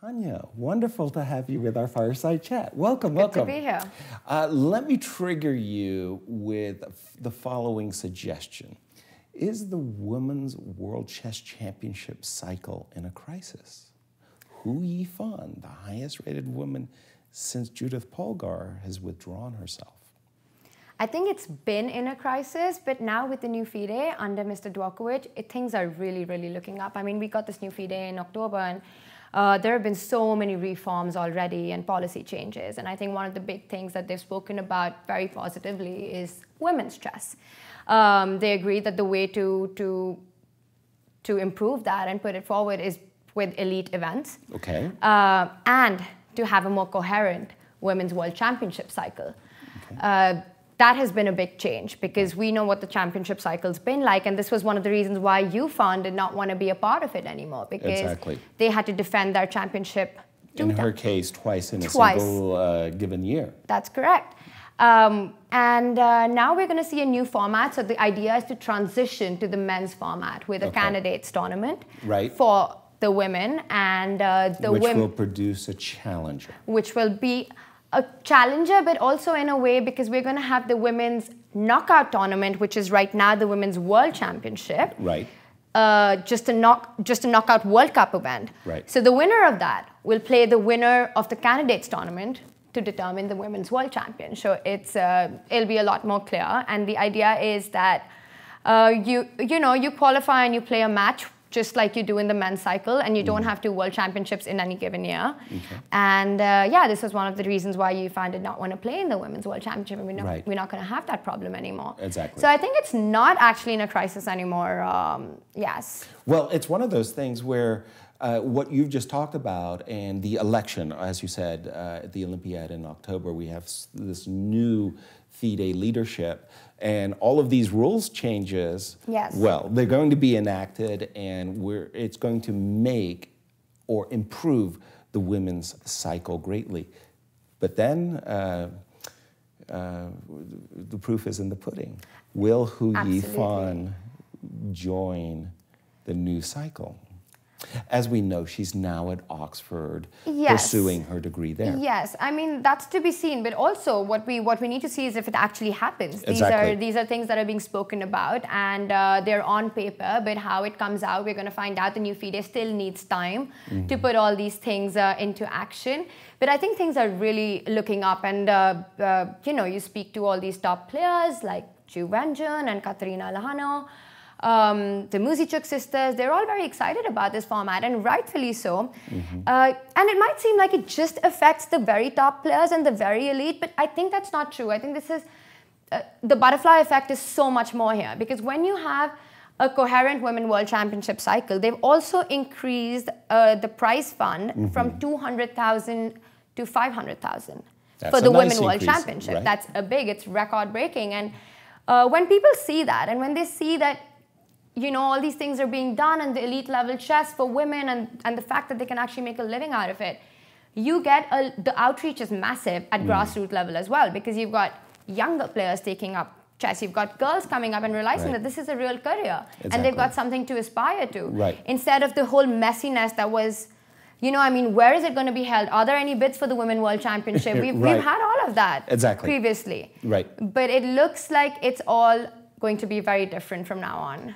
Tania, wonderful to have you with our Fireside Chat. Welcome, welcome. Good to be here. Let me trigger you with the following suggestion. Is the Women's World Chess Championship cycle in a crisis? Hu Yifan, the highest rated woman since Judith Polgar, has withdrawn herself. I think it's been in a crisis, but now with the new FIDE under Mr. Djokovic, things are really, really looking up. I mean, we got this new FIDE in October, and there have been so many reforms already and policy changes. And I think one of the big things that they've spoken about very positively is women's chess. They agree that the way to improve that and put it forward is with elite events. Okay. And to have a more coherent Women's World Championship cycle. Okay. That has been a big change because we know what the championship cycle's been like, and this was one of the reasons why Yifan did not want to be a part of it anymore, because they had to defend their championship. In her case, twice in a single given year. That's correct. Now we're going to see a new format. So the idea is to transition to the men's format with a candidates tournament for the women, and which will produce a challenger. Which will be a challenger, but also in a way, because we're going to have the women's knockout tournament, which is right now the Women's World Championship. Right. Just a knockout World Cup event. Right. So the winner of that will play the winner of the candidates tournament to determine the Women's World Champion. So it'll be a lot more clear. And the idea is that you qualify and you play a match just like you do in the men's cycle, and you don't have 2 world championships in any given year. Okay. And this was one of the reasons why Yifan did not want to play in the Women's World Championship, and we're not going to have that problem anymore. Exactly. So I think it's not actually in a crisis anymore, yes. Well, it's one of those things where what you've just talked about, and the election, as you said, at the Olympiad in October, we have this new FIDE leadership, and all of these rules changes, well, they're going to be enacted, and it's going to make or improve the women's cycle greatly. But then the proof is in the pudding. Will Hu Yifan join the new cycle? As we know, she's now at Oxford pursuing her degree there. Yes, I mean, that's to be seen. But also what we need to see is if it actually happens. These are things that are being spoken about, and they're on paper, but how it comes out, we're going to find out. The new FIDE still needs time to put all these things into action. But I think things are really looking up, and you speak to all these top players like Zhu Wenjun and Katerina Lehano, the Muzichuk sisters, they're all very excited about this format, and rightfully so. And it might seem like it just affects the very top players and the very elite, but I think that's not true. I think this is, the butterfly effect is so much more here, because when you have a coherent Women's World Championship cycle, they've also increased the prize fund from 200,000 to 500,000 for the Women's World Championship. Right? That's it's record breaking. And when people see that, and when they see that all these things are being done and the elite level chess for women, and the fact that they can actually make a living out of it, you get the outreach is massive at grassroots level as well, because you've got younger players taking up chess. You've got girls coming up and realizing that this is a real career, and they've got something to aspire to. Instead of the whole messiness that was, where is it going to be held? Are there any bids for the Women's World Championship? We've had all of that previously. But it looks like it's all going to be very different from now on.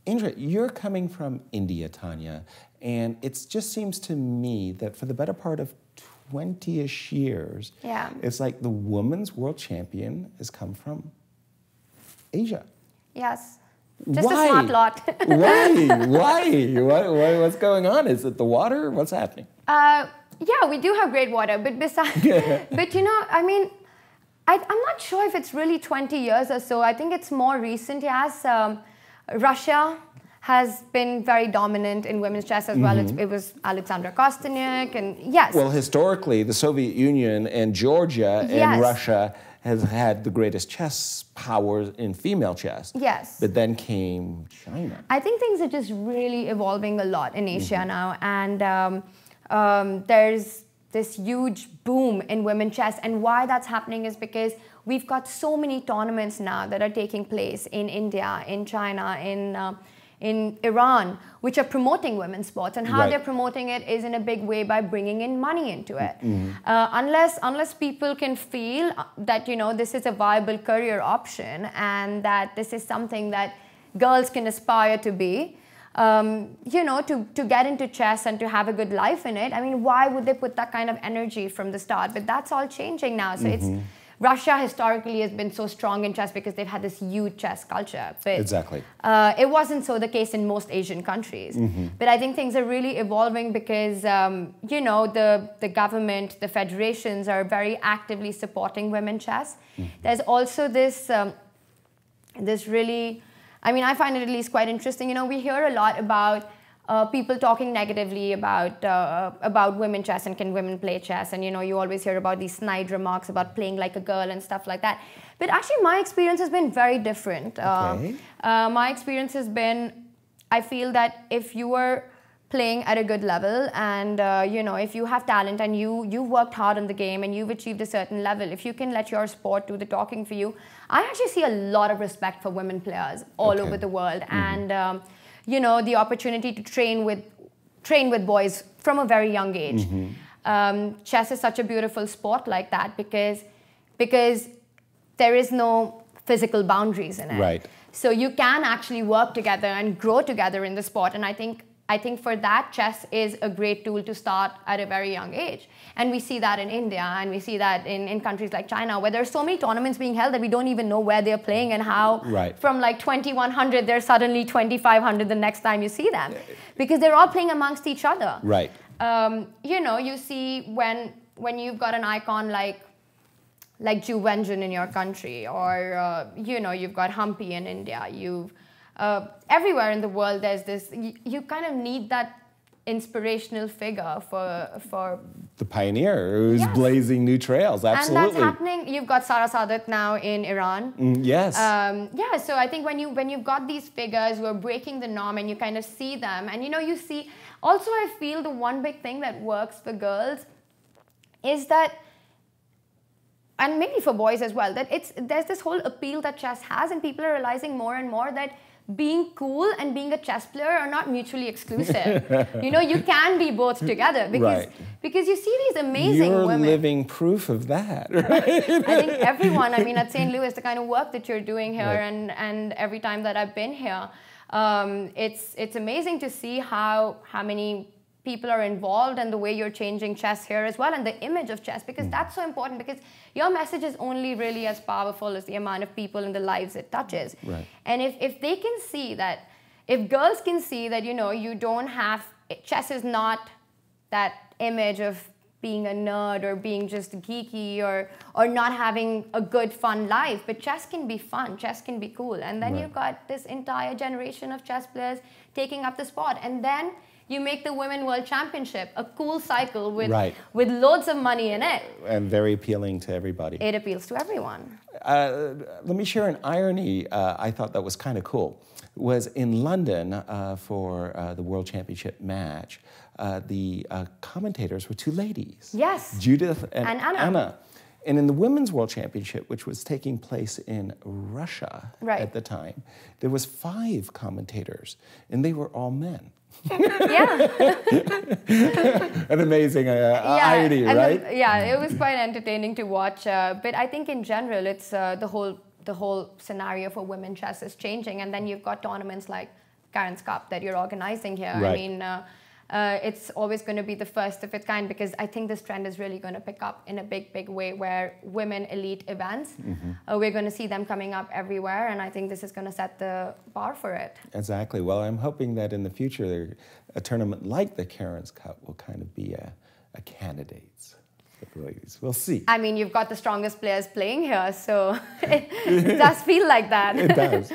Indra, you're coming from India, Tania, and it just seems to me that for the better part of 20-ish years, it's like the women's world champion has come from Asia. Yes. Just a smart lot. Why? What's going on? Is it the water? What's happening? Yeah, we do have great water, but besides, but I'm not sure if it's really 20 years or so. I think it's more recent. Yes. Russia has been very dominant in women's chess as well. It was Alexandra Kosteniuk, and well, historically, the Soviet Union and Georgia and Russia has had the greatest chess powers in female chess. Yes. But then came China. I think things are just really evolving a lot in Asia now, and there's this huge boom in women's chess, and why that's happening is because we've got so many tournaments now that are taking place in India, in China, in Iran, which are promoting women's sports, and how right. they're promoting it is in a big way by bringing in money into it. Unless people can feel that, you know, this is a viable career option and that this is something that girls can aspire to be, you know, to get into chess and to have a good life in it. I mean, why would they put that kind of energy from the start? But that's all changing now. So it's Russia historically has been so strong in chess because they've had this huge chess culture. But exactly. It wasn't so the case in most Asian countries. But I think things are really evolving because, you know, the government, the federations are very actively supporting women chess. There's also this, this really, I mean, I find it at least quite interesting. You know, we hear a lot about people talking negatively about women chess and can women play chess. And, you know, you always hear about these snide remarks about playing like a girl and stuff like that. But actually, my experience has been very different. Okay. My experience has been, I feel that if you are playing at a good level and, you know, if you have talent and you've worked hard on the game and you've achieved a certain level, if you can let your sport do the talking for you, I actually see a lot of respect for women players all over the world. And, you know, the opportunity to train with boys from a very young age. Chess is such a beautiful sport like that because there is no physical boundaries in it. Right. So you can actually work together and grow together in the sport. And I think for that, chess is a great tool to start at a very young age. And we see that in India, and we see that in countries like China, where there are so many tournaments being held that we don't even know where they're playing and how from like 2100, they're suddenly 2500 the next time you see them. Because they're all playing amongst each other. Right. You know, you see when you've got an icon like Zhu Wenjun in your country, or, you know, you've got Humpy in India, everywhere in the world there's this, you kind of need that inspirational figure for the pioneer who's blazing new trails. Absolutely. And that's happening. You've got Sachdev now in Iran. Yes. Yeah, so I think when you've got these figures who are breaking the norm and you kind of see them, and you know, you see, also I feel the one big thing that works for girls is that, and maybe for boys as well, that there's this whole appeal that chess has, and people are realizing more and more that being cool and being a chess player are not mutually exclusive. You know, you can be both together because you see these amazing women. You're living proof of that, right? I think everyone, I mean, at St. Louis, the kind of work that you're doing here, and every time that I've been here, it's amazing to see how many people are involved and the way you're changing chess here as well, and the image of chess, because that's so important, because your message is only really as powerful as the amount of people and the lives it touches. Right. And if they can see that, if girls can see that, you know, you don't have, chess is not that image of being a nerd or being just geeky or not having a good fun life, but chess can be fun, chess can be cool. And then you've got this entire generation of chess players taking up the sport, and then you make the Women World Championship a cool cycle with loads of money in it. And very appealing to everybody. It appeals to everyone. Let me share an irony I thought that was kind of cool. Was in London for the World Championship match, the commentators were two ladies. Yes. Judith and Anna. And in the Women's World Championship, which was taking place in Russia at the time, there was 5 commentators, and they were all men. Yeah. An amazing irony, right? It was quite entertaining to watch. But I think in general, it's the whole scenario for women chess is changing. And then you've got tournaments like Cairns Cup that you're organizing here. Right. I mean, it's always going to be the first of its kind, because I think this trend is really going to pick up in a big way, where women elite events, we're going to see them coming up everywhere, and I think this is going to set the bar for it. Exactly. Well, I'm hoping that in the future, a tournament like the Cairns Cup will kind of be a candidates for the ladies. We'll see. I mean, you've got the strongest players playing here, so it does feel like that. It does.